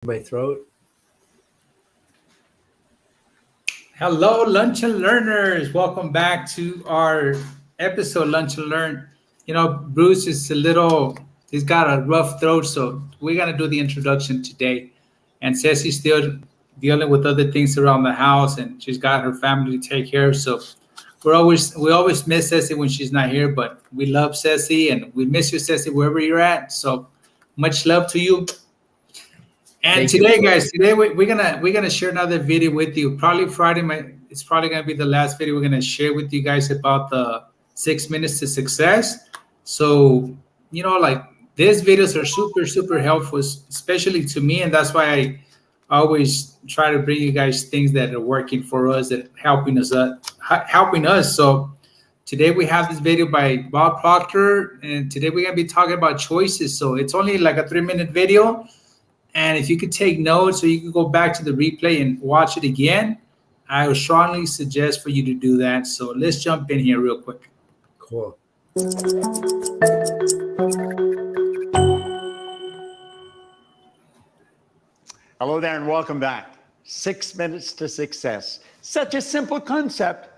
My throat. Hello, Lunch and Learners. Welcome back to our episode, Lunch and Learn. Bruce is he's got a rough throat, so we're going to do the introduction today. And Ceci's still dealing with other things around the house, and she's got her family to take care of. So we always miss Ceci when she's not here, but we love Ceci and we miss you, Ceci, wherever you're at. So much love to you. And Thank you. today, guys, we're gonna share another video with you. Probably Friday, it's probably gonna be the last video we're gonna share with you guys about the 6 minutes to success. So like these videos are super helpful, especially to me, and that's why I always try to bring you guys things that are working for us, that are helping us. So today we have this video by Bob Proctor, and today we're gonna be talking about choices. So it's only like a 3-minute video. And if you could take notes or you could go back to the replay and watch it again, I would strongly suggest for you to do that. So let's jump in here real quick. Cool. Hello there and welcome back. 6 minutes to success. Such a simple concept,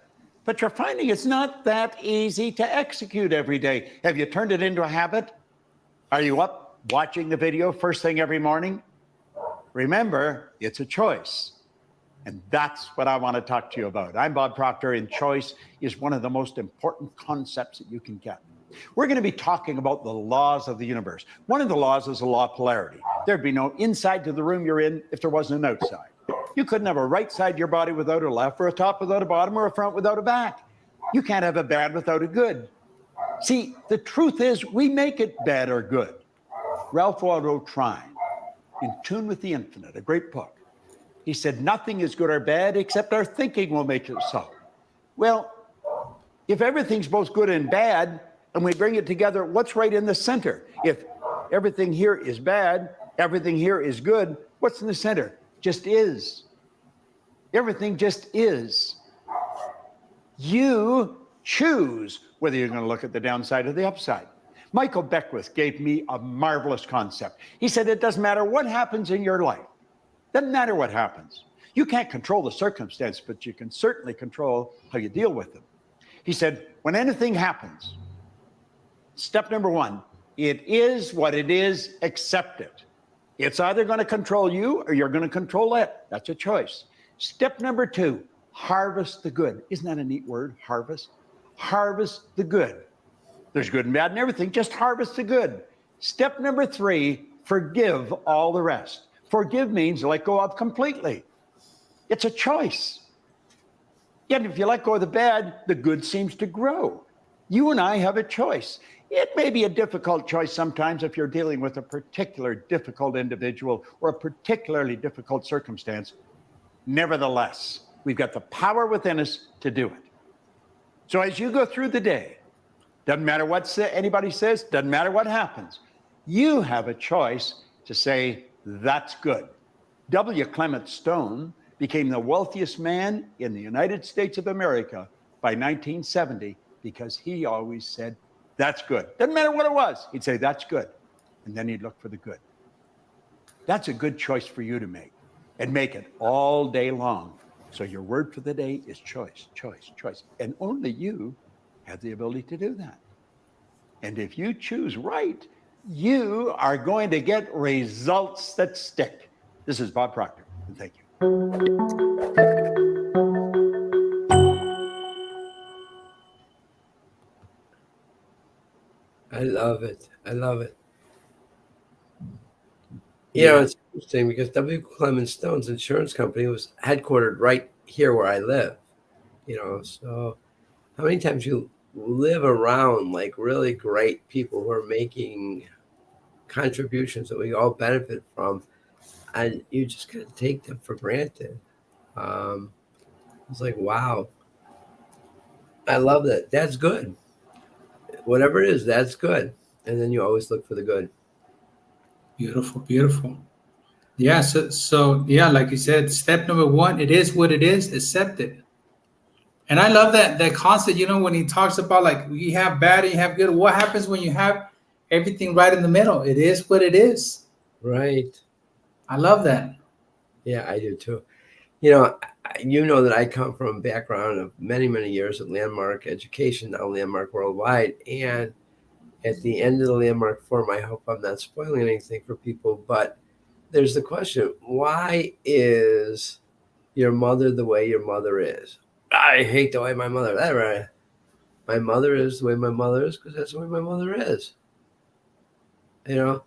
but you're finding it's not that easy to execute every day. Have you turned it into a habit? Are you up watching the video first thing every morning? Remember, it's a choice. And that's what I want to talk to you about. I'm Bob Proctor, and choice is one of the most important concepts that you can get. We're going to be talking about the laws of the universe. One of the laws is the law of polarity. There'd be no inside to the room you're in if there wasn't an outside. You couldn't have a right side of your body without a left, or a top without a bottom, or a front without a back. You can't have a bad without a good. See, the truth is we make it bad or good. Ralph Waldo Trine, In Tune with the Infinite, a great book. He said, nothing is good or bad except our thinking will make it so. Well, if everything's both good and bad, and we bring it together, what's right in the center? If everything here is bad, everything here is good, what's in the center? Just is. Everything just is. You choose whether you're going to look at the downside or the upside. Michael Beckwith gave me a marvelous concept. He said, it doesn't matter what happens in your life. Doesn't matter what happens. You can't control the circumstance, but you can certainly control how you deal with them. He said, when anything happens, step number one, it is what it is, accept it. It's either going to control you or you're going to control it. That's a choice. Step number two, harvest the good. Isn't that a neat word, harvest? Harvest the good. There's good and bad and everything. Just harvest the good. Step number three, forgive all the rest. Forgive means let go of completely. It's a choice. Yet if you let go of the bad, the good seems to grow. You and I have a choice. It may be a difficult choice sometimes if you're dealing with a particular difficult individual or a particularly difficult circumstance. Nevertheless, we've got the power within us to do it. So as you go through the day, doesn't matter what anybody says, doesn't matter what happens. You have a choice to say, that's good. W. Clement Stone became the wealthiest man in the United States of America by 1970 because he always said, that's good. Doesn't matter what it was. He'd say, that's good. And then he'd look for the good. That's a good choice for you to make, and make it all day long. So your word for the day is choice, choice, choice. And only you have the ability to do that. And if you choose right, you are going to get results that stick. This is Bob Proctor, and thank you. I love it. I love it. It's interesting because W. Clement Stone's insurance company was headquartered right here where I live. So how many times you live around like really great people who are making contributions that we all benefit from, and you just gotta take them for granted. It's like, wow, I love that. That's good. Whatever it is, that's good. And then you always look for the good. Beautiful. Yeah. So yeah, like you said, step number one, it is what it is, accept it. And I love that concept, when he talks about like you have bad and you have good. What happens when you have everything right in the middle? It is what it is. Right. I love that. Yeah, I do too. You know that I come from a background of many, many years at Landmark Education, now Landmark Worldwide. And at the end of the Landmark Forum, I hope I'm not spoiling anything for people, but there's the question, why is your mother the way your mother is? I hate the way my mother is. My mother is the way my mother is because that's the way my mother is. You know?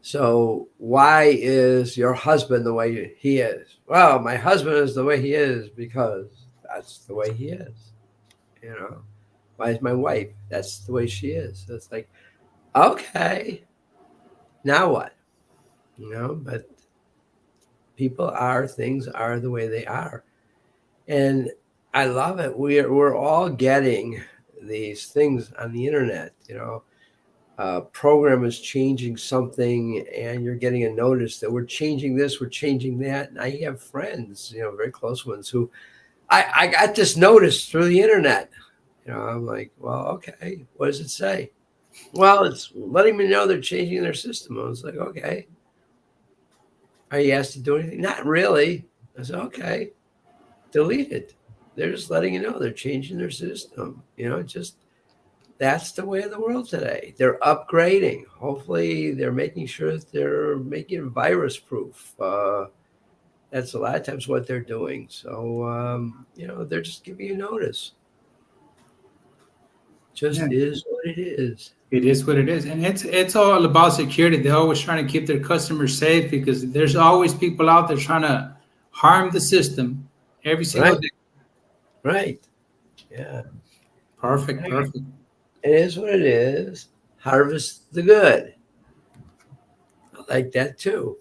So why is your husband the way he is? Well, my husband is the way he is because that's the way he is. Why is my wife? That's the way she is. So it's like, okay, now what? But things are the way they are. And I love it. We're all getting these things on the internet, program is changing something and you're getting a notice that we're changing this, we're changing that. And I have friends, very close ones who I got this notice through the internet. I'm like, well, okay, what does it say? Well, it's letting me know they're changing their system. I was like, okay. Are you asked to do anything? Not really. I said, okay, delete it. They're just letting you know they're changing their system. That's the way of the world today. They're upgrading. Hopefully, they're making sure that they're making it virus proof. That's a lot of times what they're doing. So, they're just giving you notice. Just is what it is. It is what it is, and it's all about security. They're always trying to keep their customers safe because there's always people out there trying to harm the system every single day. Right. Yeah. Perfect. It is what it is. Harvest the good. I like that too.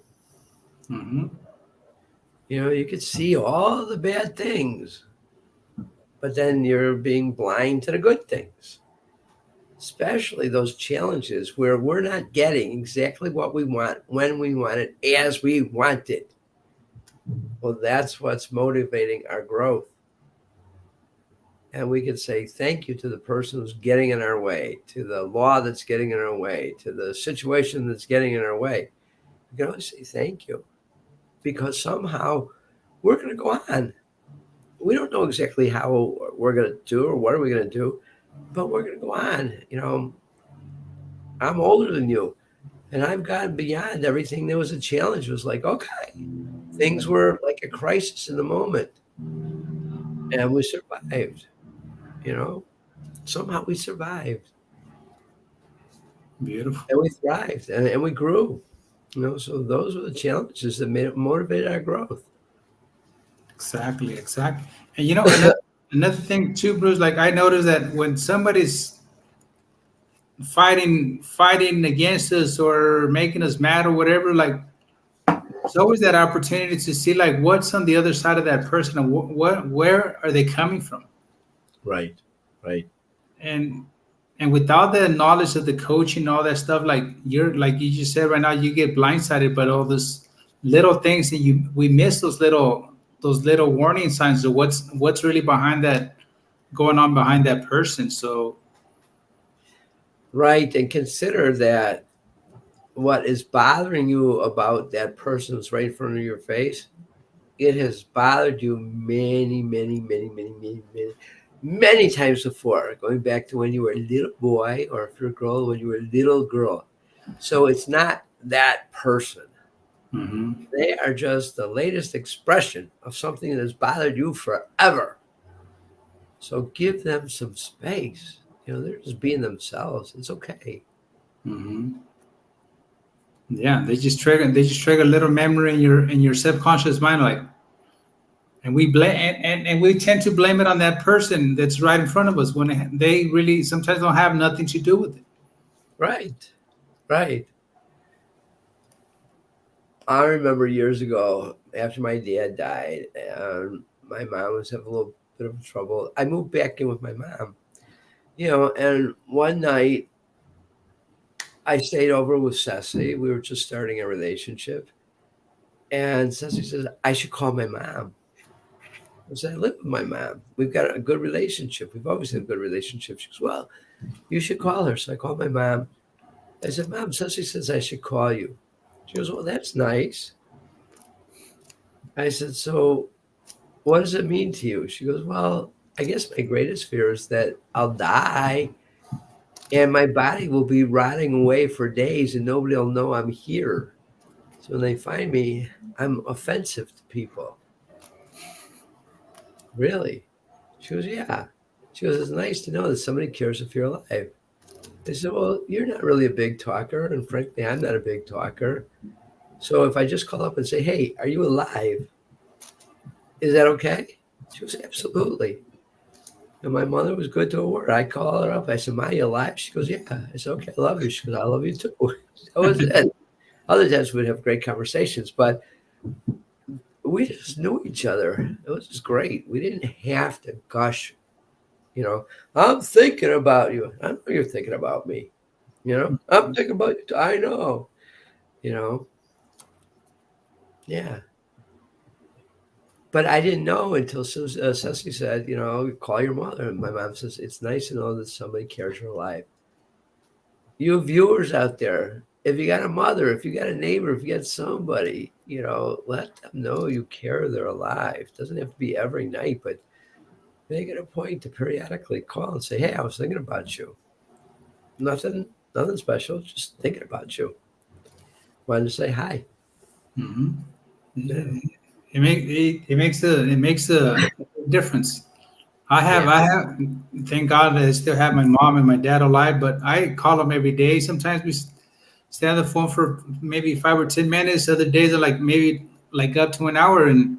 Mm-hmm. You could see all the bad things, but then you're being blind to the good things. Especially those challenges where we're not getting exactly what we want, when we want it, as we want it. Well, that's what's motivating our growth. And we could say thank you to the person who's getting in our way, to the law that's getting in our way, to the situation that's getting in our way. We can always say thank you because somehow we're going to go on. We don't know exactly how we're going to do or what are we going to do, but we're going to go on. I'm older than you, and I've gone beyond everything. There was a challenge. It was like, okay, things were like a crisis in the moment, and we survived. Somehow we survived. Beautiful. And we thrived and we grew. So those were the challenges that motivated our growth. Exactly. And another thing too, Bruce, like I noticed that when somebody's fighting against us or making us mad or whatever, like there's always that opportunity to see like what's on the other side of that person and where are they coming from. Right. And without the knowledge of the coaching, all that stuff, like you just said right now, you get blindsided by all those little things, and we miss those little warning signs of what's really going on behind that person. So, right, and consider that what is bothering you about that person who's right in front of your face, it has bothered you many, many, many, many, many, many, many times before, going back to when you were a little boy, or if you're a girl, when you were a little girl. So it's not that person. mm-hmm. They are just the latest expression of something that has bothered you forever. So give them some space. They're just being themselves. It's okay. Mm-hmm. Yeah, they just trigger a little memory in your subconscious mind, like. And we blame and we tend to blame it on that person that's right in front of us when they really sometimes don't have nothing to do with it. Right. I remember years ago after my dad died and my mom was having a little bit of trouble. I moved back in with my mom, and one night I stayed over with Ceci. We were just starting a relationship. And Ceci says, I should call my mom. I said, I live with my mom. We've got a good relationship. We've always had a good relationship. She goes, well, you should call her. So I called my mom. I said, Mom, Ceci says I should call you. She goes, well, that's nice. I said, so what does it mean to you? She goes, well, I guess my greatest fear is that I'll die and my body will be rotting away for days and nobody will know I'm here. So when they find me, I'm offensive to people. Really? She goes, yeah. She goes, it's nice to know that somebody cares if you're alive. I said, well, you're not really a big talker. And frankly, I'm not a big talker. So if I just call up and say, hey, are you alive? Is that okay? She goes, absolutely. And my mother was good to her word. I call her up. I said, Ma, you alive? She goes, yeah. I said, okay, I love you. She goes, I love you too. That was it. Other times we'd have great conversations, but we just knew each other. It was just great. We didn't have to gush, I'm thinking about you. I know you're thinking about me. I'm thinking about you too. I know, you know. Yeah. But I didn't know until Ceci said, call your mother. And my mom says, it's nice to know that somebody cares you're alive. You viewers out there, if you got a mother, if you got a neighbor, if you got somebody, let them know you care they're alive. It doesn't have to be every night, but make it a point to periodically call and say, hey, I was thinking about you. Nothing special, just thinking about you. Wanted to say hi. Mm-hmm. Yeah. It makes a difference. I have, thank God that I still have my mom and my dad alive, but I call them every day. Sometimes we stay on the phone for maybe 5 or 10 minutes. Other days are maybe up to an hour, and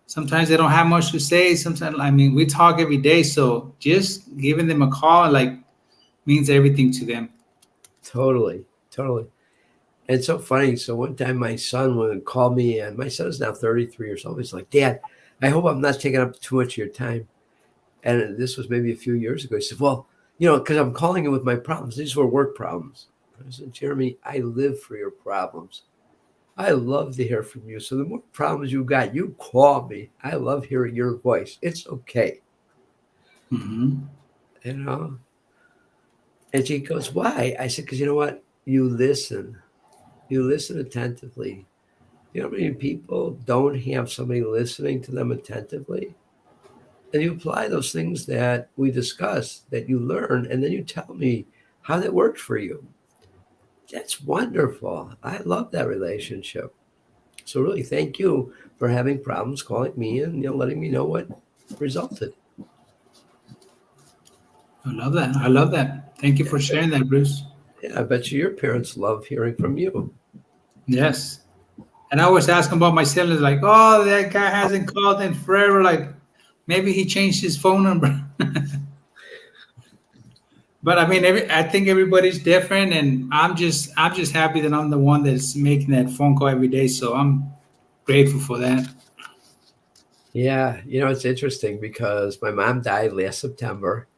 sometimes they don't have much to say. Sometimes, we talk every day, so just giving them a call means everything to them. Totally. It's so funny. So one time my son would call me, and my son is now 33 years old. He's like, Dad, I hope I'm not taking up too much of your time. And this was maybe a few years ago. He said, well, because I'm calling you with my problems. These were work problems. I said, Jeremy, I live for your problems. I love to hear from you. So the more problems you got, you call me. I love hearing your voice. It's okay. Mm-hmm. And she goes, why? I said, because you know what? You listen. You listen attentively. You know how many people don't have somebody listening to them attentively? And you apply those things that we discuss, that you learn, and then you tell me how that worked for you. That's wonderful. I love that relationship. So really, thank you for having problems calling me and letting me know what resulted. I love that. Thank you for sharing that, Bruce. Yeah, I bet you your parents love hearing from you. Yes. And I always ask them about my siblings, oh, that guy hasn't called in forever. Maybe he changed his phone number. But I think everybody's different, and I'm just happy that I'm the one that's making that phone call every day. So I'm grateful for that. Yeah, it's interesting because my mom died last September,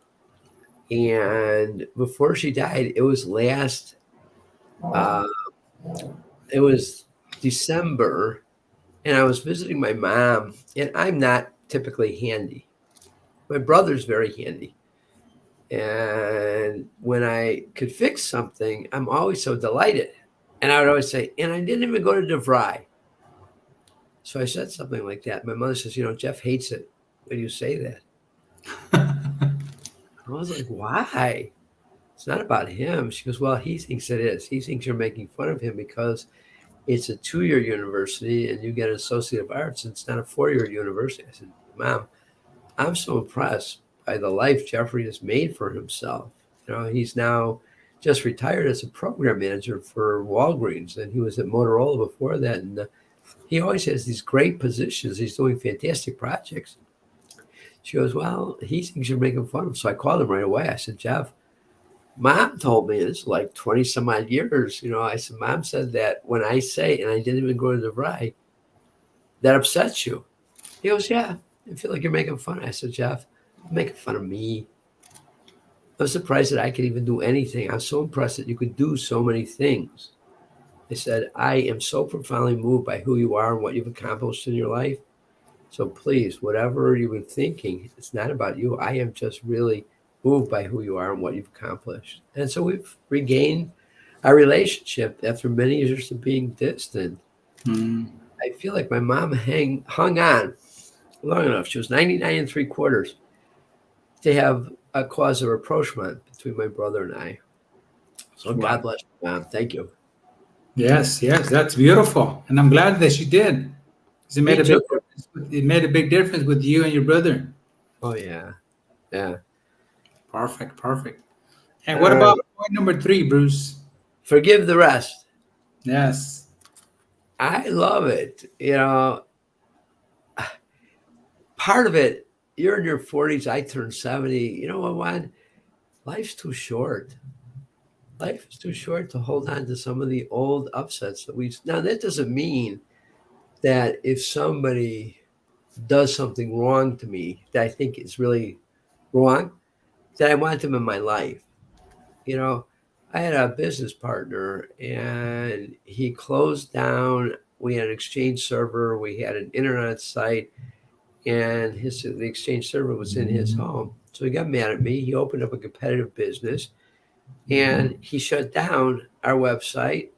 and before she died, it was it was December, and I was visiting my mom, and I'm not typically handy. My brother's very handy. And when I could fix something, I'm always so delighted. And I would always say, and I didn't even go to DeVry. So I said something like that. My mother says, Jeff hates it when you say that. I was like, why? It's not about him. She goes, well, he thinks it is. He thinks you're making fun of him because it's a 2-year university and you get an Associate of Arts and it's not a 4-year university. I said, Mom, I'm so impressed by the life Jeffrey has made for himself. He's now just retired as a program manager for Walgreens, and he was at Motorola before that. And he always has these great positions. He's doing fantastic projects. She goes, well, he thinks you're making fun of him. So I called him right away. I said, Jeff, Mom told me, this is 20 some odd years. I said, Mom said that when I say, and I didn't even go to DeVry, that upsets you. He goes, yeah, I feel like you're making fun. I said, Jeff, you're making fun of me. I was surprised that I could even do anything. I was so impressed that you could do so many things. I said, I am so profoundly moved by who you are and what you've accomplished in your life. So please, whatever you've been thinking, it's not about you. I am just really moved by who you are and what you've accomplished. And so we've regained our relationship, after many years of being distant, Mm. I feel like my mom hung on long enough. She was 99 3/4 to have a cause of rapprochement between my brother and I. So Wow. God bless you, Mom. Thank you. Yes, that's beautiful, and I'm glad that you did. 'Cause it Me made a too. big difference. It made a big difference with you and your brother. Oh yeah. Yeah. Perfect, perfect. And All what right. about point number 3, Bruce? Forgive the rest. Yes. I love it. Part of it, you're in your 40s, I turned 70. You know what, Juan? Life's too short. Life is too short to hold on to some of the old upsets that we. Now, that doesn't mean that if somebody does something wrong to me that I think is really wrong, that I want them in my life. You know, I had a business partner and he closed down. We had an exchange server, we had an internet site, and the exchange server was in his home. So he got mad at me. He opened up a competitive business and he shut down our website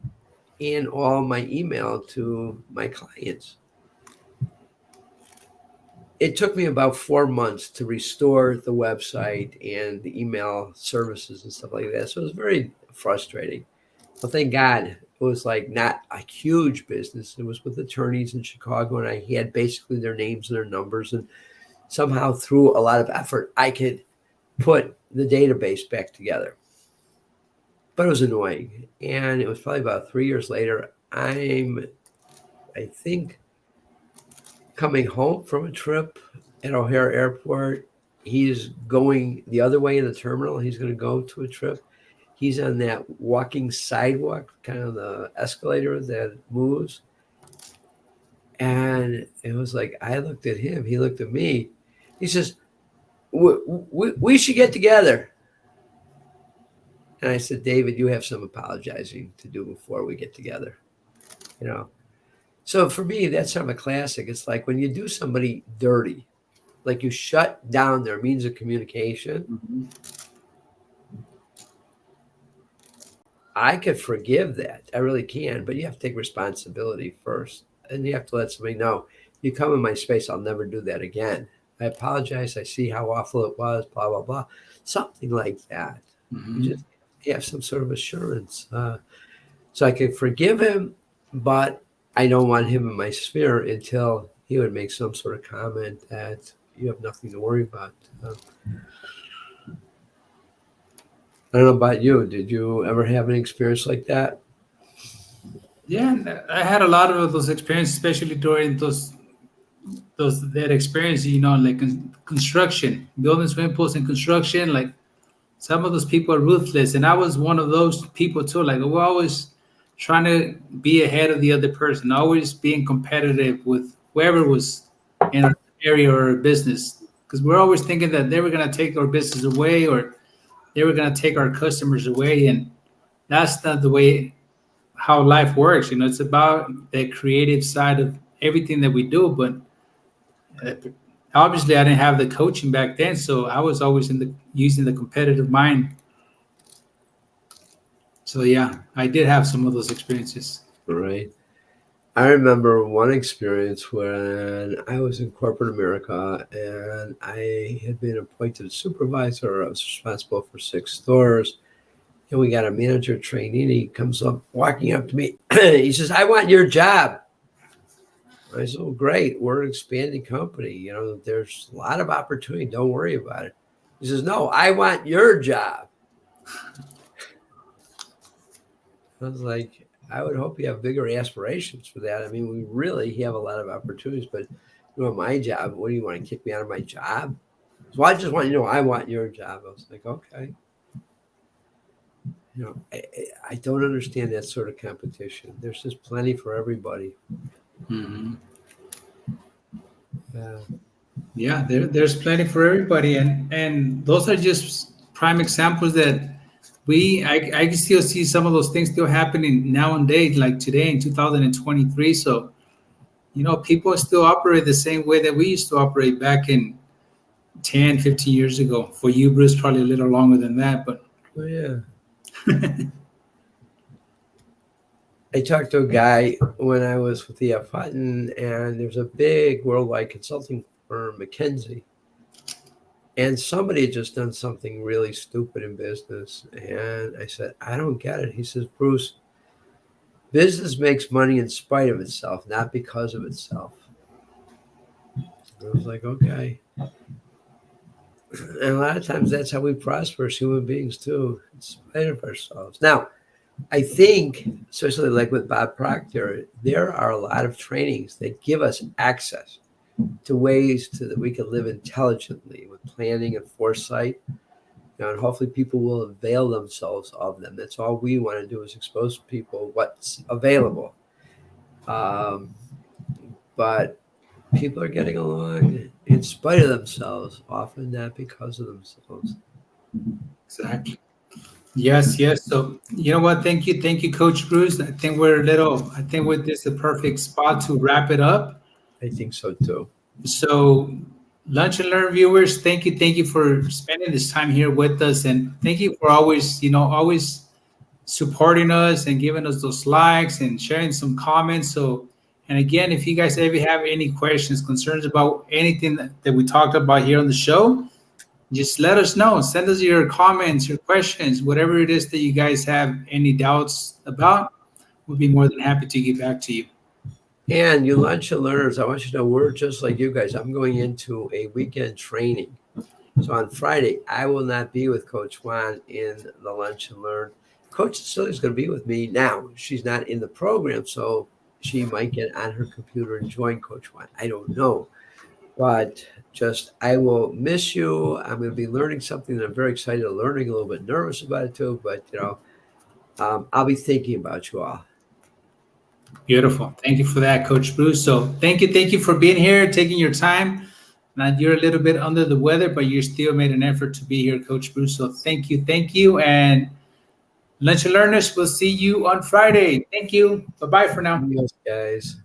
and all my email to my clients. It took me about 4 months to restore the website and the email services and stuff like that. So it was very frustrating. But thank God it was like not a huge business. It was with attorneys in Chicago, and I had basically their names and their numbers. And somehow, through a lot of effort, I could put the database back together. But it was annoying. And it was probably about 3 years later. I think, coming home from a trip at O'Hare Airport. He's going the other way in the terminal. He's going to go to a trip. He's on that walking sidewalk, kind of the escalator that moves. And it was like, I looked at him. He looked at me. He says, we should get together. And I said, David, you have some apologizing to do before we get together. So for me, that's kind of a classic. It's like when you do somebody dirty, like you shut down their means of communication. Mm-hmm. I could forgive that. I really can, but you have to take responsibility first. And you have to let somebody know, you come in my space, I'll never do that again. I apologize. I see how awful it was, blah, blah, blah. Something like that. Mm-hmm. You just have some sort of assurance. So I can forgive him, but I don't want him in my sphere until he would make some sort of comment that you have nothing to worry about. I don't know about you. Did you ever have an experience like that? Yeah, I had a lot of those experiences, especially during that experience. Like construction, building swimming pools and construction. Like some of those people are ruthless, and I was one of those people too. Like we're always trying to be ahead of the other person, always being competitive with whoever was in our area or business, because we're always thinking that they were going to take our business away or they were going to take our customers away, and that's not the way how life works. It's about the creative side of everything that we do. But obviously, I didn't have the coaching back then, so I was always using the competitive mind. So yeah, I did have some of those experiences. Right. I remember one experience when I was in corporate America and I had been appointed supervisor. I was responsible for 6 stores. And we got a manager trainee. He comes up, walking up to me. He says, I want your job. I said, oh, great. We're an expanding company. There's a lot of opportunity. Don't worry about it. He says, no, I want your job. I was like, I would hope you have bigger aspirations for that. I mean, we really have a lot of opportunities, but my job, what do you want to kick me out of my job? So I just want I want your job. I was like, okay. I don't understand that sort of competition. There's just plenty for everybody. Mm-hmm. Yeah, there's plenty for everybody, and those are just prime examples that I can still see some of those things still happening nowadays, like today in 2023. So, people still operate the same way that we used to operate back in 10, 15 years ago. For you, Bruce, probably a little longer than that, but oh yeah. I talked to a guy when I was with E.F. Hutton, and there's a big worldwide consulting firm, McKinsey. And somebody had just done something really stupid in business. And I said, I don't get it. He says, Bruce, business makes money in spite of itself, not because of itself. I was like, okay. And a lot of times that's how we prosper as human beings too, in spite of ourselves. Now, I think, especially like with Bob Proctor, there are a lot of trainings that give us access to ways that we can live intelligently with planning and foresight. And hopefully people will avail themselves of them. That's all we want to do is expose people what's available. But people are getting along in spite of themselves, often not because of themselves. Exactly. Yes, yes. So you know what? Thank you, Coach Bruce. I think this is the perfect spot to wrap it up. I think so too. So Lunch and Learn viewers, thank you for spending this time here with us, and thank you for always supporting us and giving us those likes and sharing some comments. So, and again, if you guys ever have any questions, concerns about anything that we talked about here on the show, just let us know. Send us your comments, your questions, whatever it is that you guys have any doubts about. We'll be more than happy to get back to you. And you Lunch and Learners, I want you to know we're just like you guys. I'm going into a weekend training. So on Friday, I will not be with Coach Juan in the Lunch and Learn. Coach Cecilia is going to be with me now. She's not in the program, so she might get on her computer and join Coach Juan. I don't know. But I will miss you. I'm going to be learning something that I'm very excited to learning, a little bit nervous about it too. But, I'll be thinking about you all. Beautiful. Thank you for that, Coach Bruce. So thank you for being here, taking your time. Now you're a little bit under the weather, but you still made an effort to be here, Coach Bruce. So thank you. And Lunch and Learners, we'll see you on Friday. Thank you. Bye-bye for now. Yes, guys.